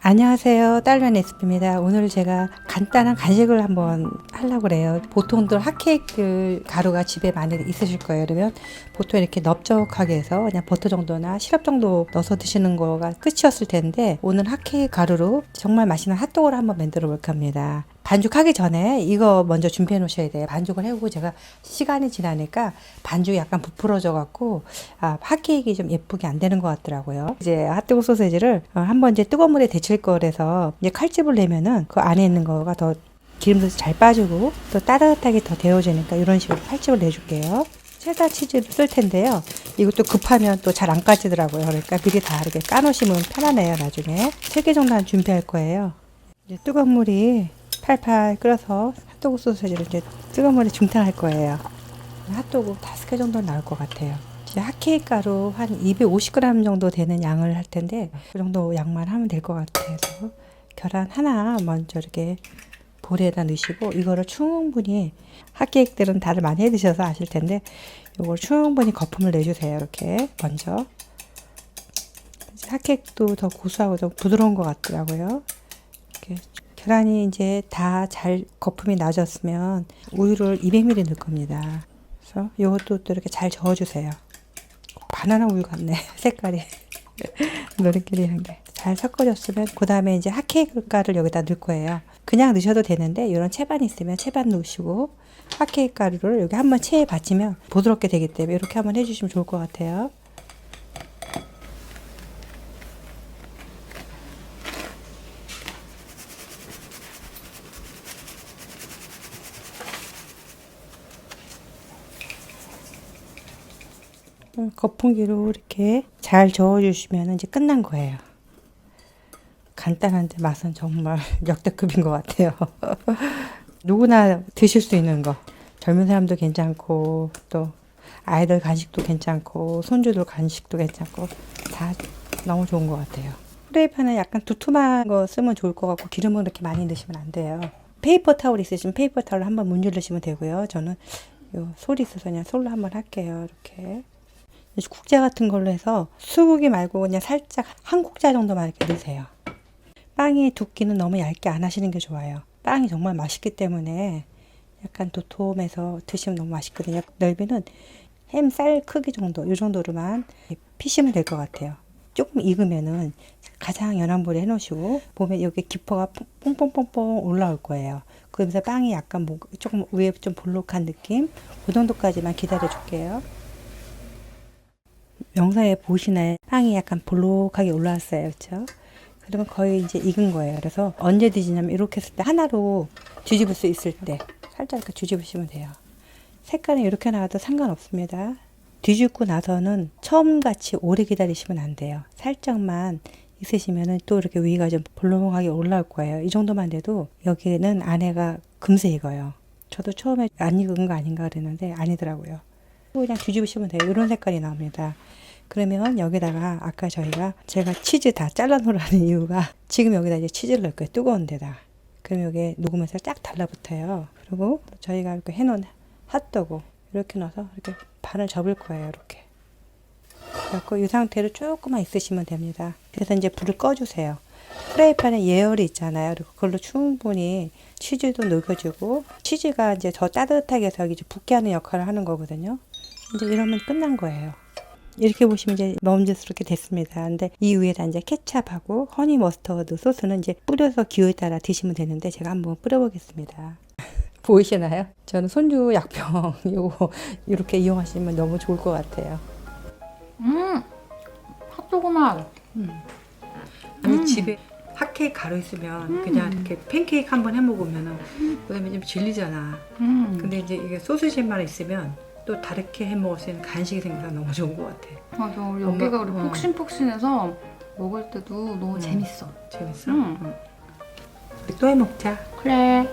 안녕하세요. 딸면 레시피입니다. 오늘 제가 간단한 간식을 한번 하려고 그래요. 보통들 핫케이크 가루가 집에 많이 있으실 거예요. 그러면 보통 이렇게 넓적하게 해서 그냥 버터 정도나 시럽 정도 넣어서 드시는 거가 끝이었을 텐데, 오늘 핫케이크 가루로 정말 맛있는 핫도그를 한번 만들어 볼까 합니다. 반죽하기 전에 이거 먼저 준비해 놓으셔야 돼요. 반죽을 해오고 제가 시간이 지나니까 반죽이 약간 부풀어져 갖고 핫케이크가 좀 예쁘게 안 되는 것 같더라고요. 이제 핫도그 소세지를 한번 이제 뜨거운 물에 데칠 거라서 이제 칼집을 내면은 그 안에 있는 거가 더 기름도 잘 빠지고 또 따뜻하게 더 데워지니까 이런 식으로 칼집을 내줄게요. 체다 치즈를 쓸 텐데요. 이것도 급하면 또 잘 안 까지더라고요. 그러니까 미리 다 이렇게 까놓으시면 편하네요. 나중에 3개 정도 준비할 거예요. 이제 뜨거운 물이 팔팔 끓어서 핫도그 소세지를 이제 뜨거운 물에 중탕할 거예요. 핫도그 5개 정도 나올 것 같아요. 이제 핫케이크 가루 한 250g 정도 되는 양을 할 텐데, 그 정도 양만 하면 될 것 같아서 계란 하나 먼저 이렇게 볼에다 넣으시고, 이거를 충분히, 핫케이크들은 다들 많이 해 드셔서 아실 텐데 이걸 충분히 거품을 내주세요. 이렇게 먼저. 핫케이크도 더 고소하고 더 부드러운 것 같더라고요. 이렇게 계란이 이제 다 잘 거품이 나졌으면 우유를 200ml 넣을 겁니다. 그래서 이것도 또 이렇게 잘 저어주세요. 바나나 우유 같네. 색깔이 노릇끼리한 게 잘 섞어줬으면, 그 다음에 이제 핫케이크 가루를 여기다 넣을 거예요. 그냥 넣으셔도 되는데 이런 채반 있으면 채반 넣으시고, 핫케이크 가루를 여기 한번 체에 받치면 부드럽게 되기 때문에 이렇게 한번 해주시면 좋을 것 같아요. 거품기로 이렇게 잘 저어주시면 이제 끝난 거예요. 간단한데 맛은 정말 역대급인 것 같아요. 누구나 드실 수 있는 거. 젊은 사람도 괜찮고, 또 아이들 간식도 괜찮고, 손주들 간식도 괜찮고, 다 너무 좋은 것 같아요. 프라이팬은 약간 두툼한 거 쓰면 좋을 것 같고, 기름을 이렇게 많이 넣으시면 안 돼요. 페이퍼 타올 있으시면 페이퍼 타올로 한번 문지르시면 되고요. 저는 요 솔이 있어서 그냥 솔로 한번 할게요. 이렇게. 국자 같은 걸로 해서 수국이 말고 그냥 살짝 한 국자 정도만 이렇게 넣으세요. 빵의 두께는 너무 얇게 안 하시는 게 좋아요. 빵이 정말 맛있기 때문에 약간 도톰해서 드시면 너무 맛있거든요. 넓이는 햄 쌀 크기 정도, 이 정도로만 피시면 될 것 같아요. 조금 익으면은 가장 연한 불에 해놓으시고, 보면 여기 기포가 뽕뽕뽕뽕 올라올 거예요. 그러면서 빵이 약간 조금 위에 좀 볼록한 느낌, 그 정도까지만 기다려 줄게요. 영상에 보시나요? 빵이 약간 볼록하게 올라왔어요. 그렇죠? 그러면 거의 이제 익은 거예요. 그래서 언제 뒤지냐면 이렇게 했을 때 하나로 뒤집을 수 있을 때 살짝 이렇게 뒤집으시면 돼요. 색깔은 이렇게 나와도 상관없습니다. 뒤집고 나서는 처음같이 오래 기다리시면 안 돼요. 살짝만 있으시면은 또 이렇게 위가 좀 볼록하게 올라올 거예요. 이 정도만 돼도 여기는 안에가 금세 익어요. 저도 처음에 안 익은 거 아닌가 그랬는데 아니더라고요. 그냥 뒤집으시면 돼요. 이런 색깔이 나옵니다. 그러면 여기다가 아까 제가 치즈 다 잘라 놓으라는 이유가, 지금 여기다 이제 치즈를 넣을 거예요. 뜨거운 데다. 그럼 여기 녹으면서 쫙 달라붙어요. 그리고 저희가 이렇게 해놓은 핫도그 이렇게 넣어서 이렇게 반을 접을 거예요. 이렇게. 그래서 이 상태로 조금만 있으시면 됩니다. 그래서 이제 불을 꺼주세요. 프라이팬에 예열이 있잖아요. 그리고 그걸로 충분히 치즈도 녹여주고, 치즈가 이제 더 따뜻하게 해서 이제 붓게 하는 역할을 하는 거거든요. 이제 이러면 끝난 거예요. 이렇게 보시면 이제 먹음직스럽게 됐습니다. 근데 이 위에다 이제 케찹하고 허니 머스터드 소스는 이제 뿌려서 기호에 따라 드시면 되는데, 제가 한번 뿌려보겠습니다. 보이시나요? 저는 손주 약병 요거 이렇게 이용하시면 너무 좋을 것 같아요. 핫도그 맛. 집에 핫케이크 가루 있으면 그냥 이렇게 팬케이크 한번 해 먹으면은 그다음에 좀 질리잖아. 근데 이제 이게 소시지만 있으면 또 다르게 해 먹을 수 있는 간식이 생겨서 너무 좋은 것 같아. 맞아. 여기가 우리 폭신폭신해서 먹을 때도 너무 재밌어. 재밌어? 우리 또 해 먹자. 그래.